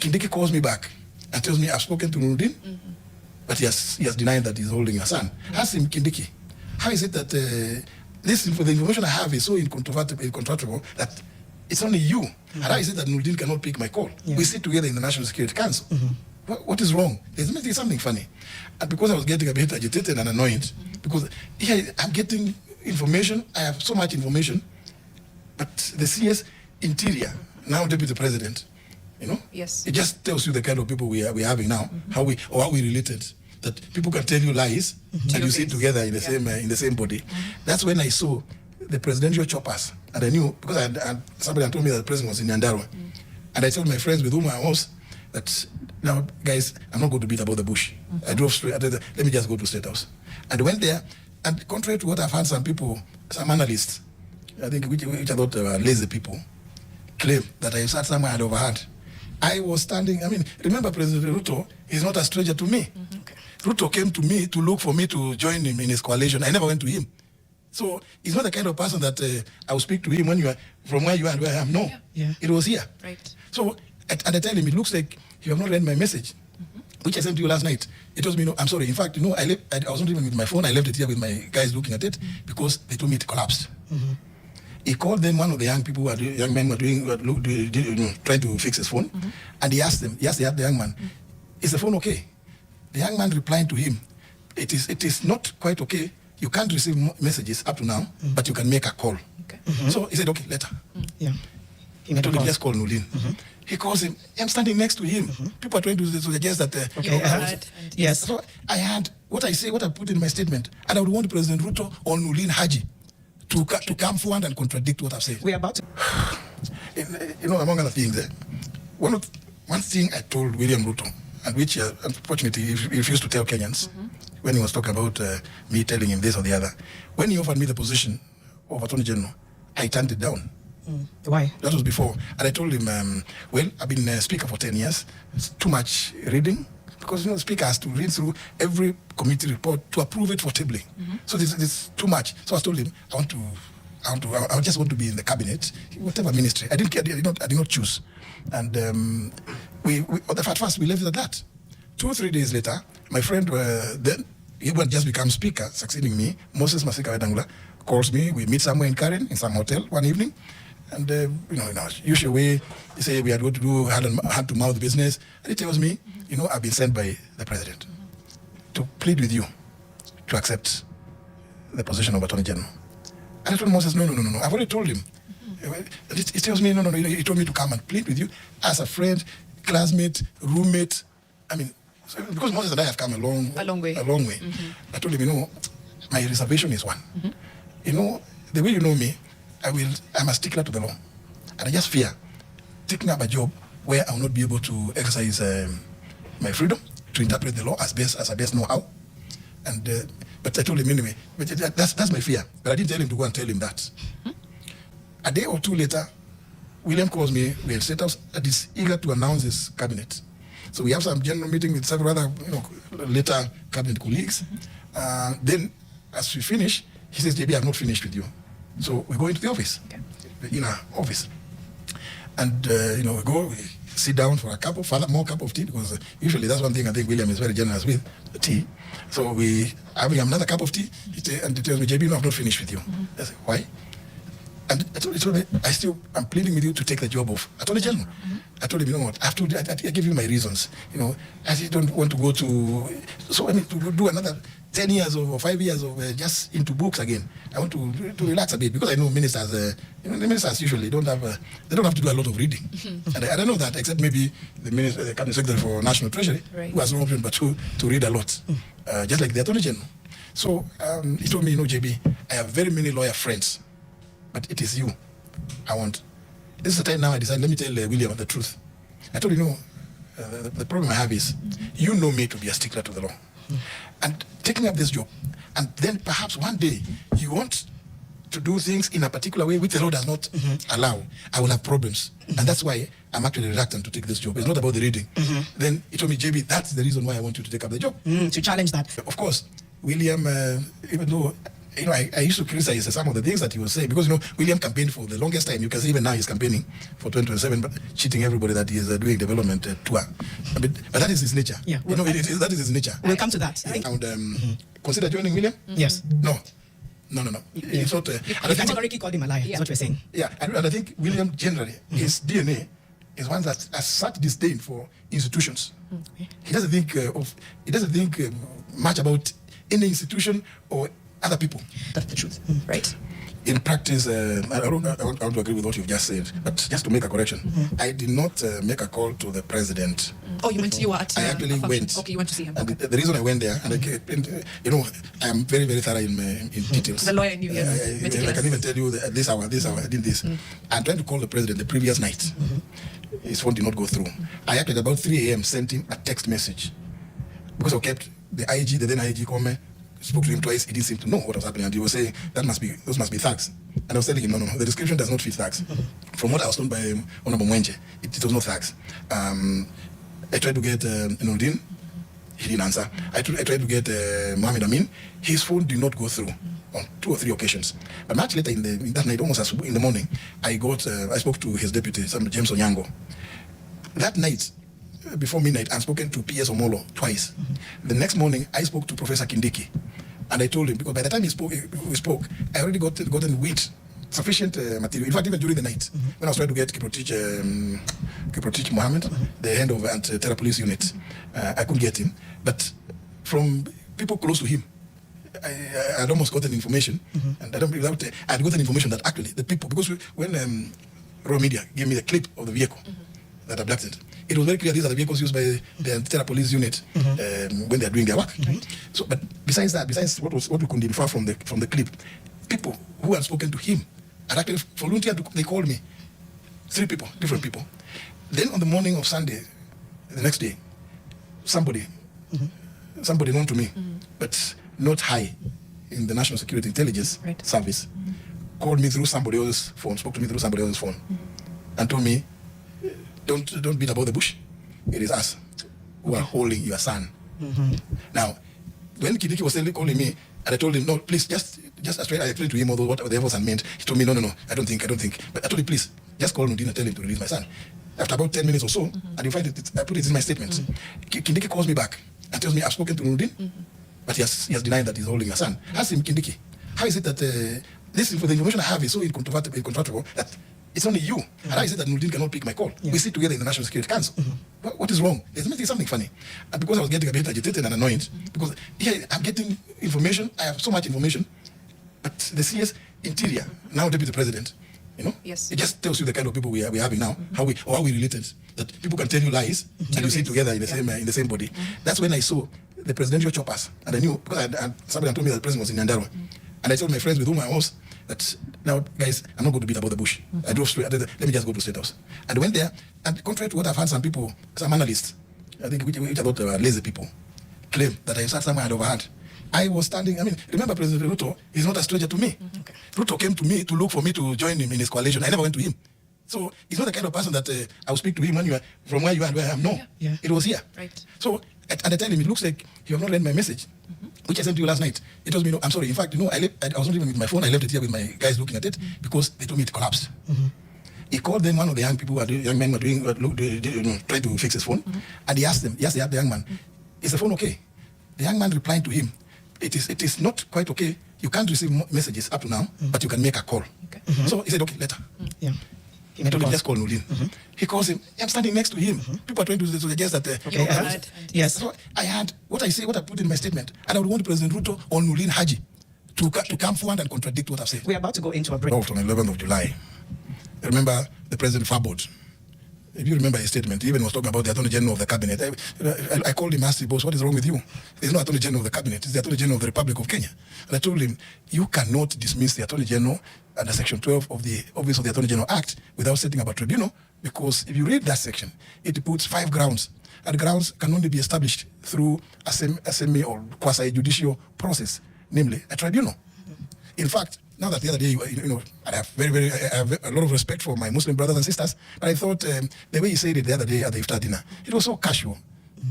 Kindiki calls me back and tells me I've spoken to Nuruddin, but he has denied that he's holding your son. Ask him, Kindiki, how is it that the information I have is so incontrovertible that it's only you? And how is it that Nuruddin cannot pick my call? We sit together in the National Security Council. What is wrong? There's something funny. And because I was getting a bit agitated and annoyed, because here I'm getting information, I have so much information, but the CS Interior, now Deputy President, Yes. It just tells you the kind of people we're having now, how we related. That people can tell you lies and you sit together in the same body. That's when I saw the presidential choppers, and I knew, because somebody had told me that the president was in Nyandarua, and I told my friends with whom I was that, now guys, I'm not going to beat about the bush. I drove straight. Let me just go to State House, and I went there. And contrary to what I've heard some people, some analysts, I think which I thought were lazy people, claim that I sat somewhere and overheard. I was standing. I mean, remember, President Ruto is not a stranger to me. Ruto came to me to look for me to join him in his coalition. I never went to him. So he's not the kind of person that I will speak to him when you are from where you are and where I am. No, it was here. Right. So, and I tell him, it looks like you have not read my message, which I sent to you last night. It was me, no, I'm sorry. In fact, I was not even with my phone. I left it here with my guys looking at it because they told me it collapsed. He called then one of the young people young men who were trying to fix his phone, and he asked the young man, is the phone okay? The young man replied to him, it is not quite okay. You can't receive messages up to now, but you can make a call. Okay. So he said, okay, later. He told him, just call Nuruddin. He calls him. I'm standing next to him. People are trying to suggest that. Yes. So I had what I put in my statement, and I would want President Ruto or Nuruddin Haji to come forward and contradict what I've said. We're about to. Among other things, one thing I told William Ruto, and which unfortunately he refused to tell Kenyans when he was talking about me telling him this or the other. When he offered me the position of Attorney General, I turned it down. Why? That was before. And I told him, well, I've been a speaker for 10 years. It's too much reading. Because, the speaker has to read through every committee report to approve it for tabling. So this is too much. So I told him, I just want to be in the cabinet, whatever ministry. I didn't care. I did not choose. And at first we left it at that. 2 or 3 days later, my friend, then he would just become speaker, succeeding me, Moses Masika Wetangula, calls me. We meet somewhere in Karen, in some hotel one evening. And, in our usual way, he said we are going to do hand-to-mouth business. And he tells me, I've been sent by the president to plead with you to accept the position of Attorney General. And I told Moses, no. I've already told him. He tells me, no. He told me to come and plead with you as a friend, classmate, roommate. I mean, because Moses and I have come a long way. I told him, my reservation is one. The way you know me, I'm a stickler to the law. And I just fear taking up a job where I will not be able to exercise my freedom to interpret the law as I best know how. And but I told him anyway. But that's my fear. But I didn't tell him to go and tell him that. A day or two later, William calls me. We have set up and is eager to announce his cabinet. So we have some general meeting with several other later cabinet colleagues. Then as we finish, he says, JB, I've not finished with you. So we go into the office, in our office. And, we sit down for more cup of tea, because usually that's one thing I think William is very generous with, the tea. So we having another cup of tea, and he tells me, JB, no, I've not finished with you. I said, why? And I told him, I'm pleading with you to take the job of Attorney General. I told him, what, I give you my reasons. I don't want to go to do another 10 years or 5 years of just into books again. I want to relax a bit, because I know ministers, the ministers usually don't have to do a lot of reading. And I don't know that, except maybe the Cabinet Secretary for National Treasury, who has no option but to read a lot, just like the Attorney General. So he told me, JB, I have very many lawyer friends, but it is you I want. This is the time now I decided, let me tell William the truth. I told him, the problem I have is, you know me to be a stickler to the law. And taking up this job, and then perhaps one day you want to do things in a particular way which the law does not allow, I will have problems. And that's why I'm actually reluctant to take this job. It's not about the reading. Then he told me, JB, that's the reason why I want you to take up the job. To challenge that. Of course, William, even though I used to criticize some of the things that he was saying because, William campaigned for the longest time. You can see even now he's campaigning for 2027, but cheating everybody that he is doing development tour. But that is his nature. Yeah. That is his nature. We'll come to that. And consider joining William? Yes. No. It's not. You categorically called him a liar, is what you're saying. Yeah, and I think William generally, his DNA is one that has such disdain for institutions. He doesn't think much about any institution or other people. That's the truth. Right. In practice, I don't want to agree with what you've just said, but just to make a correction, I did not make a call to the president. Oh, you were at I actually went. Okay, you went to see him. And the reason I went there, and I am very, very thorough in details. The lawyer knew you. I can even tell you that this hour, I did this. I tried to call the president the previous night. His phone did not go through. I actually, about 3 a.m., sent him a text message. Because I kept the IG, the then IG comment, spoke to him twice. He didn't seem to know what was happening, and he was saying those must be thugs. And I was telling him, no, the description does not fit thugs. From what I was told by Honorable Mwenje, it was not thugs. I tried to get Nurdin. He didn't answer. I tried to get Mohammed Amin. His phone did not go through on 2 or 3 occasions. But much later in that night, almost in the morning, I spoke to his deputy, James Onyango. That night, before midnight, I'd spoken to P.S. Omolo twice. The next morning, I spoke to Professor Kindiki. And I told him, because by the time we spoke, I already gotten wheat, sufficient material. In fact, even during the night, when I was trying to get Kiprotich Mohammed, the head of anti-terror police unit, I couldn't get him. But from people close to him, I had almost gotten information, and I had gotten information that actually the people, because when Raw Media gave me the clip of the vehicle that abducted, it was very clear these are the vehicles used by the terror police unit when they are doing their work. So, but besides what we could infer from the clip, people who had spoken to him had actually volunteered. They called me, 3 people, different people. Then on the morning of Sunday, the next day, somebody known to me, but not high in the National Security Intelligence Service, called me through somebody else's phone, spoke to me through somebody else's phone, and told me, don't beat about the bush. It is us who are holding your son. Now, when Kindiki was calling me, and I told him, no, please, just straight. I explained to him what the efforts had meant. He told me, no, I don't think. But I told him, please, just call Nudin and tell him to release my son. After about 10 minutes or so, and you find it, I put it in my statement. Kindiki calls me back and tells me, I've spoken to Nudin, but he has denied that he's holding a son. Ask him, Kindiki, how is it that the information I have is so incontrovertible that it's only you. And how is it that Nurdin cannot pick my call? We sit together in the National Security Council. What is wrong? There's something funny. And because I was getting a bit agitated and annoyed, because here I'm getting information, I have so much information, but the CS Interior, now Deputy President, it just tells you the kind of people we're having now, how we related. That people can tell you lies and you sit together in the same body. That's when I saw the presidential choppers, and I knew, because somebody had told me that the president was in Nyandarua. And I told my friends with whom I was that, now, guys, I'm not going to beat about the bush. I drove straight. Let me just go to State House. And I went there, and contrary to what I've heard some people, some analysts, I think which I thought were lazy people, claim that I sat somewhere and overheard. I was standing, remember President Ruto is not a stranger to me. Ruto came to me to look for me to join him in his coalition. I never went to him. So he's not the kind of person that I will speak to him when you are from where you are and where I am. No, it was here. Right. So, and I tell him, it looks like you have not read my message, which I sent to you last night. It tells me, no, I'm sorry. In fact, I was not even with my phone. I left it here with my guys looking at it because they told me it collapsed. He called then one of the young people, young men were trying to fix his phone, and he asked the young man, is the phone okay? The young man replied to him, it is not quite okay. You can't receive messages up to now, but you can make a call. So he said, okay, later. He told him, just call Nurdin. He calls him. I'm standing next to him. People are trying to suggest that. Yes. So I had what I put in my statement, and I would want President Ruto or Nurdin Haji to come forward and contradict what I've said. We're about to go into a break. On the 11th of July, I remember the President Fabod. If you remember his statement, he even was talking about the Attorney General of the Cabinet. I called him, asked him, boss, what is wrong with you? There's no Attorney General of the Cabinet. It's the Attorney General of the Republic of Kenya. And I told him, you cannot dismiss the Attorney General under Section 12 of the Office of the Attorney General Act without setting up a tribunal, because if you read that section, it puts 5 grounds. And grounds can only be established through a semi or quasi-judicial process, namely a tribunal. In fact, now that the other day, I have I have a lot of respect for my Muslim brothers and sisters, but I thought the way he said it the other day at the iftar dinner, it was so casual.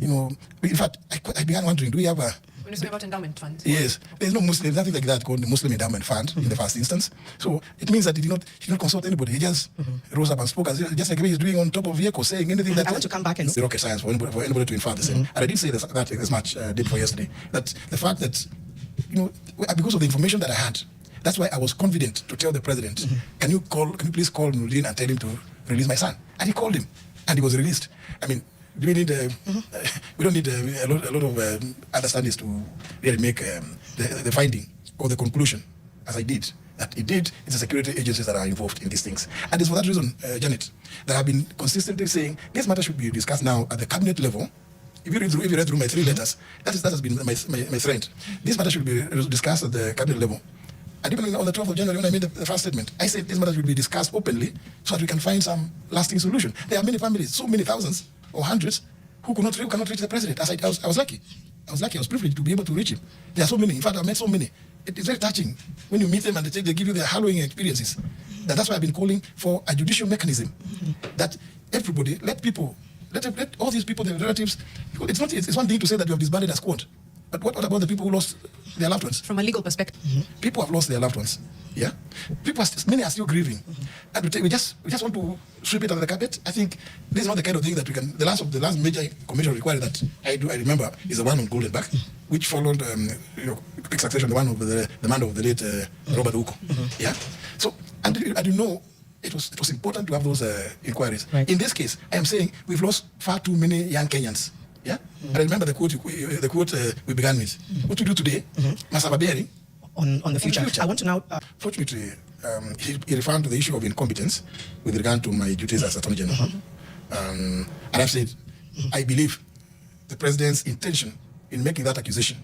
In fact, I began wondering, do we have When you say about endowment funds? Yes, there's nothing like that called the Muslim Endowment Fund in the first instance. So it means that he did not consult anybody. He just rose up and spoke as just like he's doing on top of vehicles, saying anything that I want to come back and the rocket science for anybody to infer the same. And I did say that as much did for yesterday. That the fact that because of the information that I had, that's why I was confident to tell the president, can you please call Nurdin and tell him to release my son? And he called him, and he was released. I mean, we need we don't need a lot of understandings to really make the finding or the conclusion, as I did, that it's the security agencies that are involved in these things. And it's for that reason, Janet, that I've been consistently saying this matter should be discussed now at the cabinet level. If you read through my 3 letters, that has been my thread. This matter should be discussed at the cabinet level. And even on the 12th of January, when I made the first statement, I said this matter should be discussed openly so that we can find some lasting solution. There are many families, so many thousands or hundreds, who cannot reach the president. I was lucky. I was privileged to be able to reach him. There are so many. In fact, I've met so many. It's very touching when you meet them and they give you their harrowing experiences. And that's why I've been calling for a judicial mechanism that everybody, let all these people, their relatives. It's one thing to say that you have disbanded a squad, but what about the people who lost their loved ones? From a legal perspective, people have lost their loved ones. Yeah, many are still grieving, and we just want to sweep it under the carpet. I think this is not the kind of thing that we can. The last major commission required that I remember is the one on Goldenback, which followed quick succession, the one of the man of the late Robert Uko. Yeah, so and you know. It was important to have those inquiries. Right. In this case, I am saying we've lost far too many young Kenyans. Yeah, and I remember the quote we began with. What we do today must have a bearing on the future. I want to now. Fortunately, he referred to the issue of incompetence with regard to my duties as Attorney General. And I've said, I believe the president's intention in making that accusation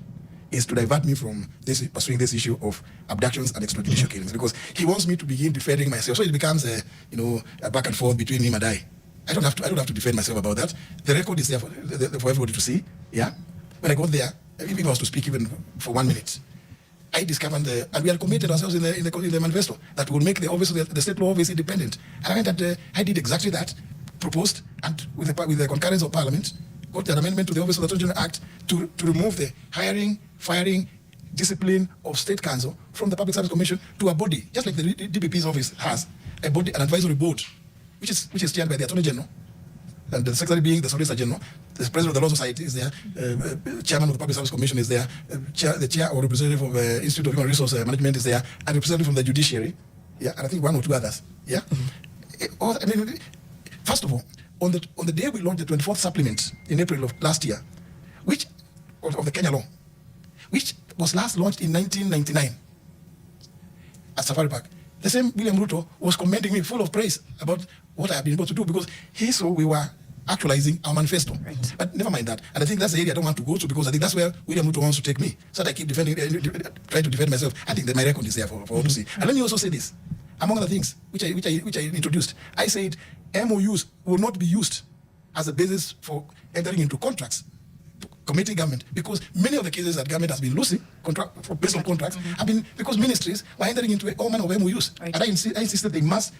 is to divert me from pursuing this issue of abductions and extrajudicial killings, because he wants me to begin defending myself. So it becomes a back and forth between him and I. I don't have to defend myself about that. The record is there for everybody to see. Yeah. When I got there, if I was to speak even for 1 minute, I discovered and we had committed ourselves in the manifesto that will make the state law office independent. And I went that I did exactly that, proposed, and with the concurrence of Parliament, got an amendment to the Office of the Attorney General Act to remove the hiring, firing, discipline of State Council from the Public Service Commission to a body, just like the DPP's office has, an advisory board, which is chaired by the Attorney General, and the Secretary being the Solicitor General. The President of the Law Society is there, Chairman of the Public Service Commission is there, the Chair or Representative of the Institute of Human Resource Management is there, and representative from the Judiciary, yeah, and I think 1 or 2 others, yeah. First of all, on the day we launched the 24th supplement in April of last year, which of the Kenya law, which was last launched in 1999 at Safari Park, the same William Ruto was commending me full of praise about what I have been able to do, because he saw we were actualizing our manifesto. Right. But never mind that. And I think that's the area I don't want to go to, because I think that's where William Ruto wants to take me. So that I keep trying to defend myself. I think that my record is there for all to see. And let me also say this. Among other things which I introduced, I said MOUs will not be used as a basis for entering into contracts, committing government, because many of the cases that government has been losing based on contracts have been because ministries were entering into all manner of MOUs. Right. And I insisted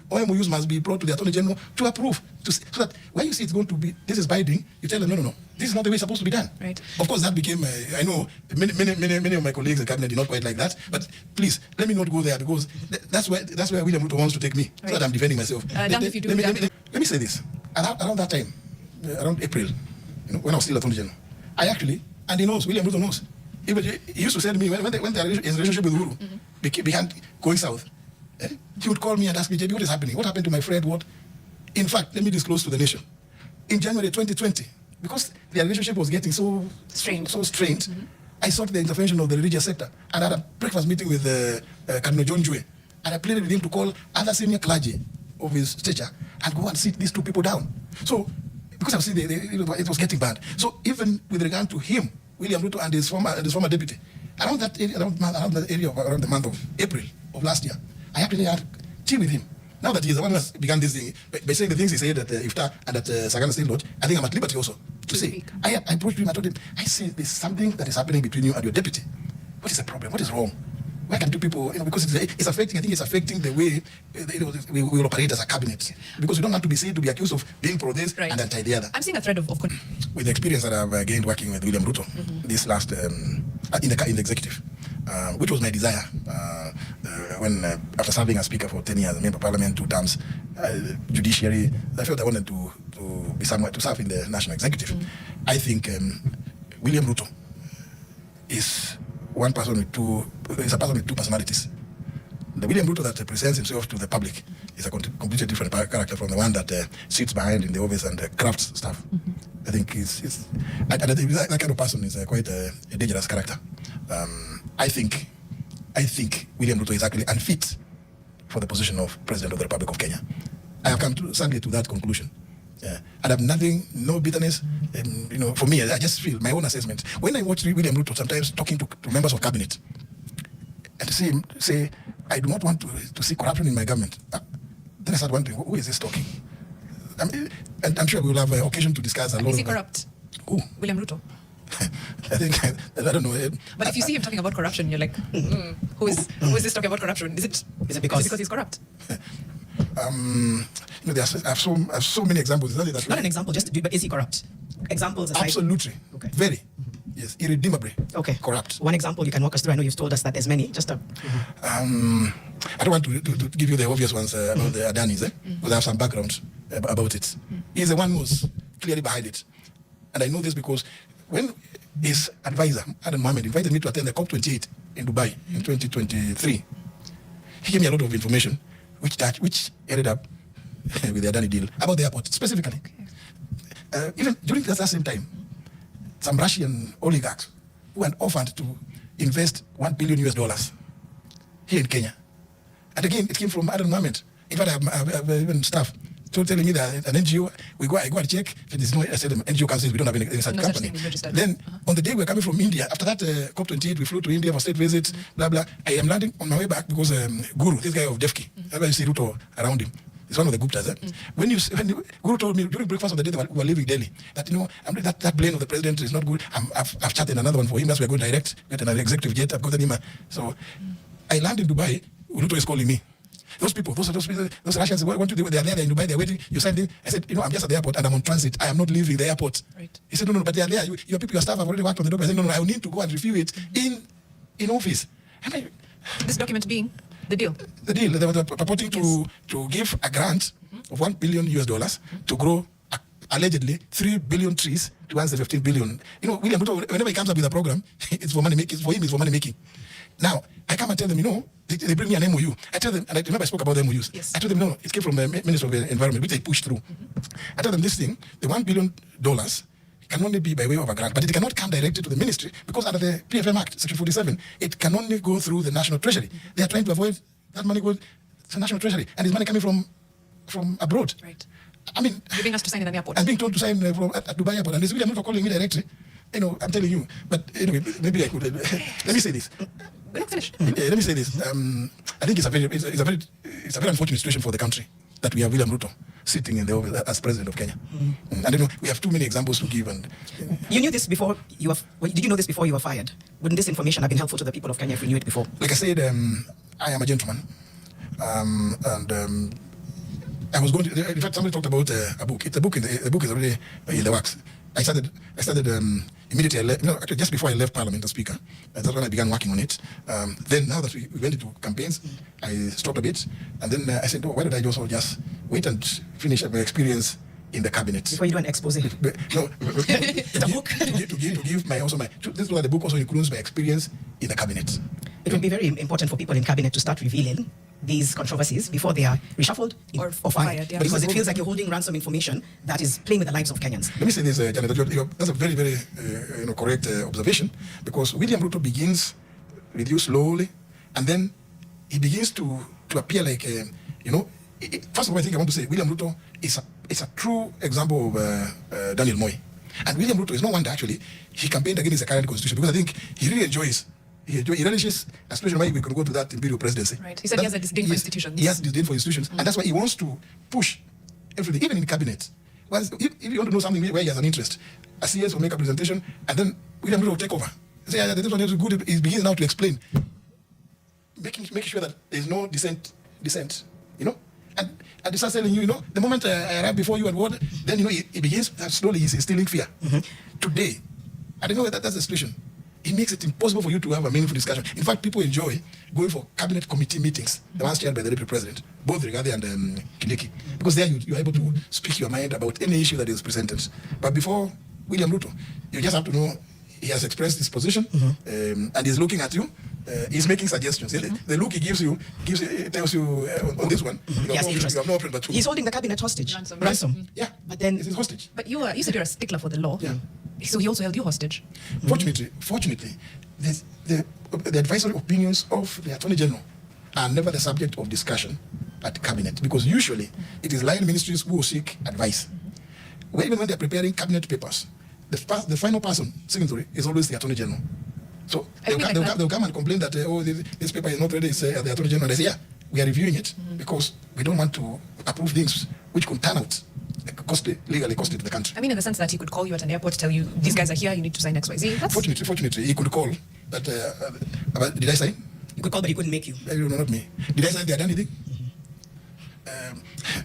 all MOUs must be brought to the Attorney General to approve, so that when you see it's going to be, this is binding, you tell them, no, this is not the way it's supposed to be done. Right. Of course, that became, I know many of my colleagues in cabinet did not quite like that, but please, let me not go there, because that's where William Ruto wants to take me, right, so that I'm defending myself. Let me say this. Around that time, around April, when I was still Attorney General, I actually, and he knows, William Ruto knows, he used to say to me, when his relationship with Uhuru began going south, he would call me and ask me, JB, what is happening? What happened to my friend? What? In fact, let me disclose to the nation. In January 2020, because their relationship was getting so strained, I sought the intervention of the religious sector, and I had a breakfast meeting with Cardinal John Jue, and I pleaded with him to call other senior clergy of his stature and go and sit these 2 people down. So, because I've seen it was getting bad. So even with regard to him, William Ruto and his former deputy, around that area around the month of April of last year, I actually had tea with him. Now that he's the one who has begun this thing, by saying the things he said at Iftar and at Sagana State Lodge, I think I'm at liberty also to say. I approached him, I told him, I see there's something that is happening between you and your deputy. What is the problem? What is wrong? Why can't 2 people, because it's affecting the way we will operate as a cabinet. Because we don't want to be seen to be accused of being pro this and anti the other. I'm seeing a thread of with the experience that I've gained working with William Ruto this last in the executive, which was my desire when after serving as Speaker for 10 years, member of Parliament, 2 terms, judiciary, I felt I wanted to be somewhere to serve in the national executive. I think William Ruto is a person with two personalities. The William Ruto that presents himself to the public is a completely different character from the one that sits behind in the office and crafts stuff. I think I think that kind of person is quite a dangerous character. I think William Ruto is actually unfit for the position of President of the Republic of Kenya. I have come sadly to that conclusion. I have no bitterness. For me, I just feel my own assessment. When I watch William Ruto sometimes talking to members of cabinet and to see him say, I do not want to see corruption in my government, then I start wondering, who is this talking? And I'm sure we will have occasion to discuss a lot. Is he corrupt? Who? William Ruto. I think, I don't know. But if you see him talking about corruption, you're like, who is this talking about corruption? Is it because he's corrupt? I have so many examples. Not an example, but is he corrupt? Examples aside. Absolutely. Okay. Very. Yes, irredeemably. Okay. Corrupt. One example you can walk us through. I know you've told us that there's many. I don't want to give you the obvious ones about the Adanis, because I have some background about it. He's the one who's clearly behind it. And I know this because when his advisor, Adam Mohammed, invited me to attend the COP28 in Dubai in 2023, he gave me a lot of information which ended up with the Adani deal about the airport specifically. Okay. Even during that same time, some Russian oligarchs who had offered to invest $1 billion here in Kenya. And again, it came from Adam Mohammed. In fact, I have even staff telling me that an NGO, I go and check, if there's no NGO councils, we don't have any such company. Then, on the day we're coming from India, after that COP28, we flew to India for state visits, blah, blah. I am landing on my way back because Guru, this guy of Defki, that's why you see Ruto around him. He's one of the Guptas. When Guru told me during breakfast on the day that we were leaving Delhi, that that plane of the president is not good. I've chatted another one for him. That's why we're going direct. Get an executive jet. I've got him. So I land in Dubai. Ruto is calling me. Those people, those Russians, they're there, they're in Dubai, they're waiting. You signed in. I said, I'm just at the airport and I'm on transit. I am not leaving the airport. Right. He said, no, but they're there. Your people, your staff have already worked on the document. I said, no, I need to go and review it in office. And this document being the deal. The deal. They were purporting to give a grant of $1 billion to grow allegedly 3 billion trees to answer 15 billion. William Ruto, whenever he comes up with a program, it's for money making. For him, it's for money making. Now, I come and tell them, they bring me an MOU. I tell them, and I remember I spoke about the MOUs. Yes. I told them, no, it came from the Minister of the Environment, which they pushed through. I tell them this thing, the $1 billion can only be by way of a grant, but it cannot come directly to the ministry because under the PFM Act, Section 47, it can only go through the National Treasury. They are trying to avoid that money going to the National Treasury, and it's money coming from abroad. Right. I mean, giving us to sign in an airport. I'm being told to sign at Dubai airport, and this William Ruto calling me directly. I'm telling you. But anyway, maybe I could. Let me say this. Finish. Let me say this. I think it's a very unfortunate situation for the country that we have William Ruto sitting in the office as president of Kenya. And we have too many examples to give. And you knew this before you were. Did you know this before you were fired? Wouldn't this information have been helpful to the people of Kenya if we knew it before? Like I said, I am a gentleman, and I was going to. In fact, somebody talked about a book. It's a book. The book is already in the works. I started immediately. Actually, just before I left Parliament as Speaker. That's when I began working on it. Then, now that we went into campaigns, I stopped a bit, and then I said, why did I just wait and finish my experience in the cabinet before you do an expose? No, it's a book to give my. This is why the book also includes my experience in the cabinet. It will be very important for people in cabinet to start revealing these controversies before they are reshuffled or fired. Yeah. Because it feels like you're holding ransom information that is playing with the lives of Kenyans. Let me say this, Janet, that's a very, very correct observation, because William Ruto begins with you slowly, and then he begins to appear like, first of all, I think I want to say William Ruto is a true example of Daniel Moi. And William Ruto is no wonder, actually, he campaigned against the current constitution, because I think he really enjoys. He relishes a situation where we could go to that imperial presidency. Right. He said he has a disdain for institutions. He has disdain for institutions. And that's why he wants to push everything, even in cabinet. Well, if you want to know something where he has an interest, a CS will make a presentation, and then William Ruto will take over. Say, this one is good. He begins now to explain, making sure that there is no dissent. And he starts telling you, the moment I arrive before you and what, then he begins slowly. He's instilling fear. Today, I don't know that that's the situation. it makes it impossible for you to have a meaningful discussion. In fact, people enjoy going for cabinet committee meetings, the ones chaired by the deputy president, both Rigathi and Kindiki, because there you're able to speak your mind about any issue that is presented. But before William Ruto, you just have to know he has expressed his position, and he's looking at you. He's making suggestions. The look he gives you tells you on this one. You have no option but to. He's holding the cabinet hostage. Ransom. Yeah, but then it's hostage. But you said you're a stickler for the law. Yeah. So he also held you hostage. Fortunately, the advisory opinions of the Attorney General are never the subject of discussion at cabinet, because usually it is line ministries who seek advice. Even when they're preparing cabinet papers, the final person signatory is always the Attorney General. So they'll come and complain that this paper is not ready. It's the Attorney General. They say, yeah, we are reviewing it because we don't want to approve things which could turn out legally costly to the country. I mean, in the sense that he could call you at an airport, tell you these guys are here, you need to sign XYZ. Fortunately, he could call. But did I sign? You could call, but he couldn't make you. No, not me. Did I sign the identity?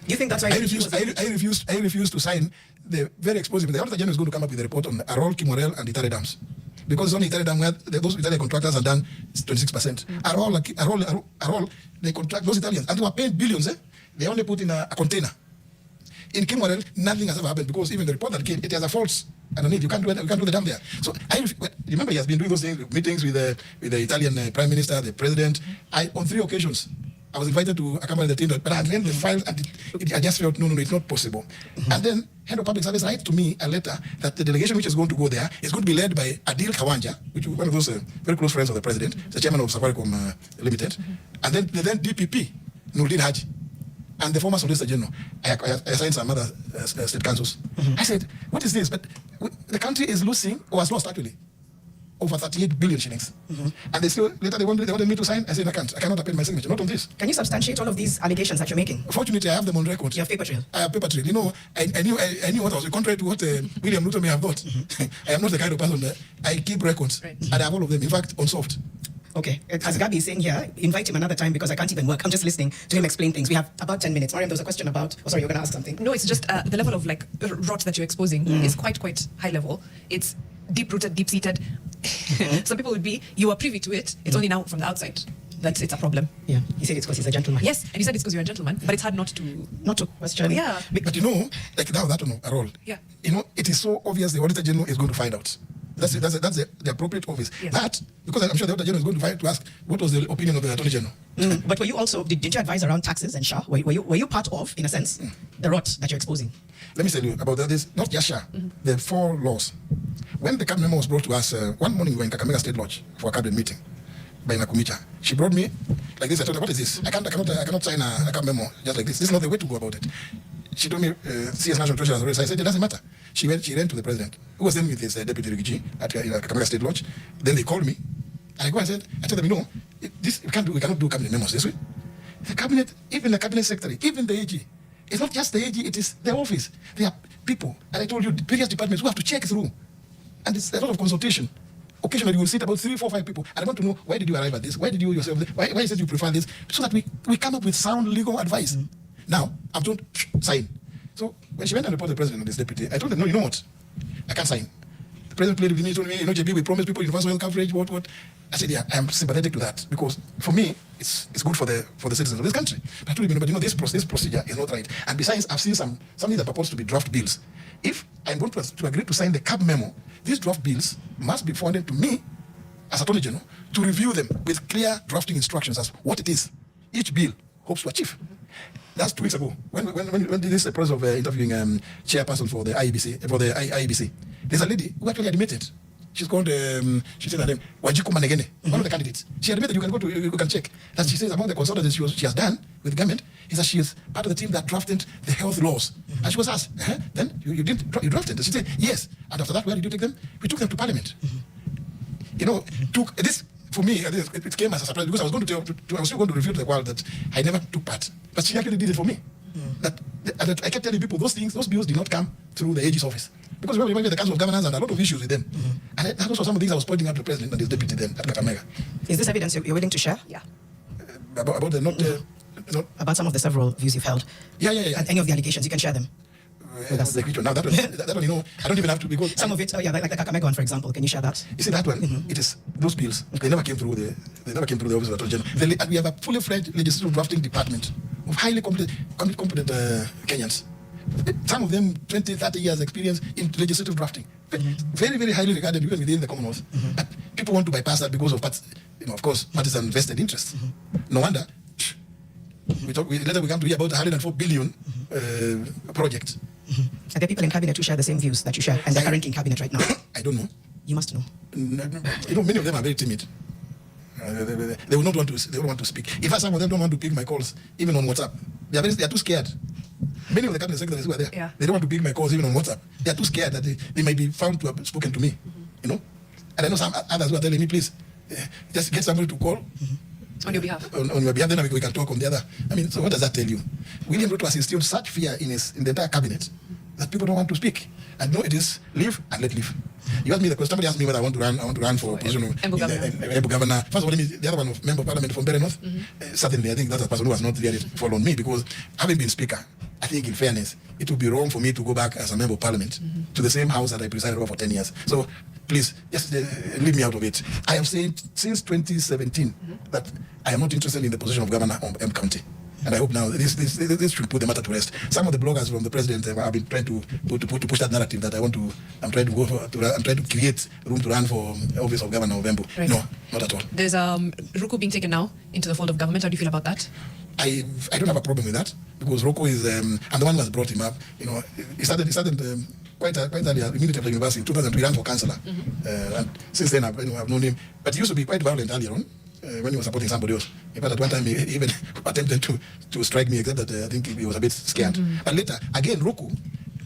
You think that's why I refused to sign the very explosive. The Auditor General is going to come up with a report on Arol, Kimorel, and Itare dams. Because it's only Itare dam where those Italian contractors have done 26%. Arol, they contract those Italians, and they were paying billions. They only put in a container. In Kimorel, nothing has ever happened, because even the report that came, it has a fault underneath. You can't do the dam there. So remember, he has been doing those things, meetings with the Italian Prime Minister, the President. On 3 occasions, I was invited to accompany the team, but at the end of the file, I just felt, no, it's not possible. And then Head of Public Service writes to me a letter that the delegation which is going to go there is going to be led by Adil Kawanja, which is one of those very close friends of the President, the chairman of Safaricom Limited, and then DPP, Nuruddin Haji, and the former Solicitor General. I assigned some other state councils. I said, what is this? But the country is losing, or has lost actually, over 38 billion shillings. And later they wanted me to sign. I said, I cannot append my signature, not on this. Can you substantiate all of these allegations that you're making? Fortunately, I have them on record. You have paper trail? I have paper trail. You know, I knew what I was, contrary to what William Ruto may have thought. I am not the kind of person that I keep records. Right. And I have all of them, in fact, on soft. Okay. As Gabi is saying here, invite him another time because I can't even work. I'm just listening to him explain things. We have about 10 minutes. Mariam, there was a question about... Oh, sorry, you're going to ask something. No, it's just the level of rot that you're exposing is quite high level. It's deep-rooted, deep-seated. Some people would be, you are privy to it. It's only now from the outside that it's a problem. Yeah. He said it's because he's a gentleman. Yes, and he said it's because you're a gentleman, but it's hard not to question. Yeah. But you know, like that one, Arol. Yeah. You know, it is so obvious the Auditor General is going to find out. That's the appropriate office. Yes. But because I'm sure the Auditor General is going to ask what was the opinion of the Attorney General. But were you also did you advise around taxes and SHA? Were you part of, in a sense, the rot that you're exposing? Let me tell you about this. Not just SHA. The 4 laws. When the cabinet memo was brought to us, one morning we were in Kakamega State Lodge for a cabinet meeting by Nakumicha. She brought me like this. I told her, what is this? I cannot sign a cabinet memo just like this. This is not the way to go about it. She told me, CS National Treasurer has already said, I said, it doesn't matter. She ran to the president, who was then with his deputy Rigiji at Kakamega State Lodge. Then they called me. And I go and said, I told them, we cannot do cabinet memos this way. The cabinet, even the cabinet secretary, even the AG, it's not just the AG, it is the office. There are people, and I told you, various departments who have to check through. And it's a lot of consultation. Occasionally you will sit about 3, 4, 5 people, and I want to know, why did you arrive at this? Why did you yourself, why is it you prefer this? So that we come up with sound legal advice. Now, I'm told, sign. So when she went and reported the president and his deputy, I told them, no, you know what? I can't sign. The president played with me, told me, JB, we promised people universal health coverage, what? I said, yeah, I'm sympathetic to that, because for me, it's good for the citizens of this country. But I told him, but this procedure is not right. And besides, I've seen something that purports to be draft bills. If I'm going to agree to sign the CAB memo, these draft bills must be forwarded to me as Attorney General to review them with clear drafting instructions as what it is each bill hopes to achieve. That's 2 weeks ago. When this process of interviewing chairperson for the IEBC, there's a lady who actually admitted. She's called, she said her name, Wanjiku Manegene, one of the candidates. She admitted, you can check, that she says among the consultants she has done with government is that she is part of the team that drafted the health laws. And she was asked, then you drafted them? She said, yes. And after that, where did you take them? We took them to Parliament. You know, this, for me, it came as a surprise, because I was still going to reveal to the world that I never took part. But she actually did it for me. That I kept telling people those bills did not come through the AG's office. Because we were the Council of Governors and a lot of issues with them. And that was some of the things I was pointing out to the president and his deputy then at Kakamega. Is this evidence you're willing to share? Yeah. About the not about some of the several views you've held? Yeah. And any of the allegations, you can share them. the creature. Now that one, you know, I don't even have to, because Some of it, like the Kakamega one, for example. Can you share that? you see that one? It is those bills. They never came through the office of the Attorney General. We have a fully fledged legislative drafting department of highly competent Kenyans. Some of them 20, 30 years experience in legislative drafting. Very, very highly regarded even within the Commonwealth. But people want to bypass that because of, of course, partisan vested interests. No wonder. Later we come to hear about 104 billion project. Are there people in cabinet who share the same views that you share, and they're currently in cabinet right now? I don't know. You must know. You know, many of them are very timid. They will not want to. They don't want to speak. In fact, some of them don't want to pick my calls, even on WhatsApp. They are too scared. Many of the cabinet secretaries who are there, they don't want to pick my calls even on WhatsApp. They are too scared that they might be found to have spoken to me. You know, and I know some others who are telling me, please, just get somebody to call. On your behalf. On your behalf, then we can talk on the other. I mean, so what does that tell you? William Ruto has instilled such fear in the entire cabinet that people don't want to speak. And no, it is live and let live. You asked me the question. Somebody asked me whether I want to run for position of Embu governor. First of all, the other one of member of parliament from Berry North. Certainly, I think that's a person who has not really followed me, because having been speaker, I think in fairness, it would be wrong for me to go back as a member of parliament to the same house that I presided over for 10 years. So please, just leave me out of it. I have said since 2017 that I am not interested in the position of governor of M County. And I hope now this should put the matter to rest. Some of the bloggers from the president have been trying to push that narrative that I'm trying to create room to run for office of governor of Embu. Right. No, not at all. There's Ruku being taken now into the fold of government. How do you feel about that? I don't have a problem with that, because Roko is I'm the one who has brought him up. You know, he started quite early, immediately after university in 2000. He ran for councillor, and since then I've known him. But he used to be quite violent earlier on. When he was supporting somebody else. In fact, at one time he even attempted to strike me, except that I think he was a bit scared. But later, again, Roku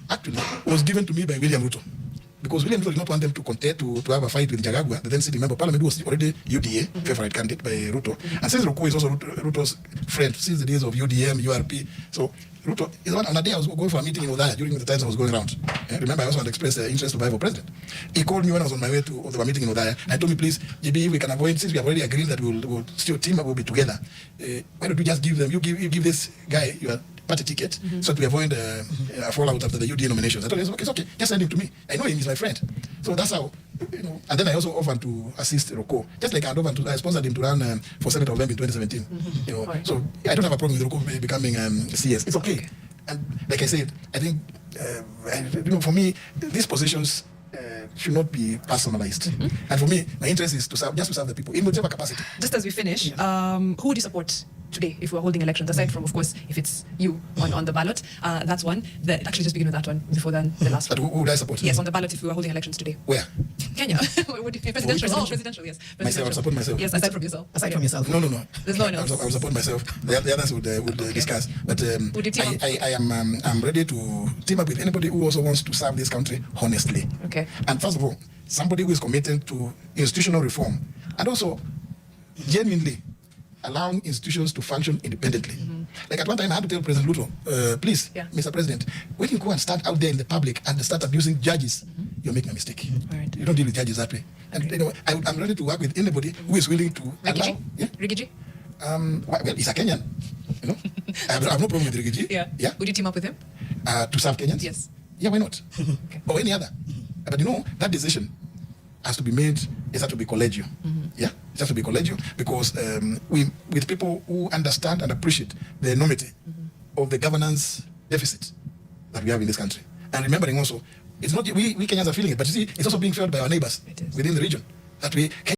actually was given to me by William Ruto, because William Ruto did not want them to contest to have a fight with Jagagwa, the then sitting member of parliament, who was already UDA favorite candidate by Ruto. And since Roku is also Ruto's friend since the days of UDM, URP, so Ruto is one. On a day I was going for a meeting in Odaya during the times I was going around. Remember, I also had expressed interest to vie for president. He called me when I was on my way to the meeting in Odaya and told me, please, GB, if we can avoid, since we have already agreed that we'll still team up, we'll be together. Why don't you just give them? You give this guy your party ticket, so that we avoid a fallout after the UDA nominations. I told him, it's okay, just send him to me. I know him, he's my friend. So that's how. You know, and then I also offered to assist Roko, just like I sponsored him to run for Senate of Embu in 2017. You know, so I don't have a problem with Roko becoming CS. It's okay. And like I said, I think for me, these positions should not be personalized. And for me, my interest is to serve the people in whichever capacity. Just as we finish, who would you support today if we're holding elections, aside from, of course, if it's you on the ballot? That's one. Actually, just begin with that one before then the last one. Who would I support? Yes, on the ballot if we were holding elections today. Where? Kenya. Presidential, yes. Myself, I would support myself. Yes, aside from yourself. Aside from yourself. No. There's no one else. I would support myself. The others would discuss. But would you team up? I'm ready to team up with anybody who also wants to serve this country honestly. Okay. And first of all, somebody who is committed to institutional reform, and also genuinely allowing institutions to function independently. Like at one time, I had to tell President Ruto, please, Mr. President, when you go and stand out there in the public and start abusing judges, you're making a mistake. Right. You don't deal with judges that way. And you know, I'm ready to work with anybody who is willing to allow. Rigiji? Well, he's a Kenyan. You know, I have no problem with Rigiji. Yeah. Would you team up with him? To serve Kenyans? Yes. Yeah, why not? Okay. Or any other. But you know, that decision has to be made, it has to be collegial. Yeah, it has to be collegial, because with people who understand and appreciate the enormity of the governance deficit that we have in this country. And remembering also, it's not we Kenyans are feeling it, but you see, it's also being felt by our neighbors within the region. That we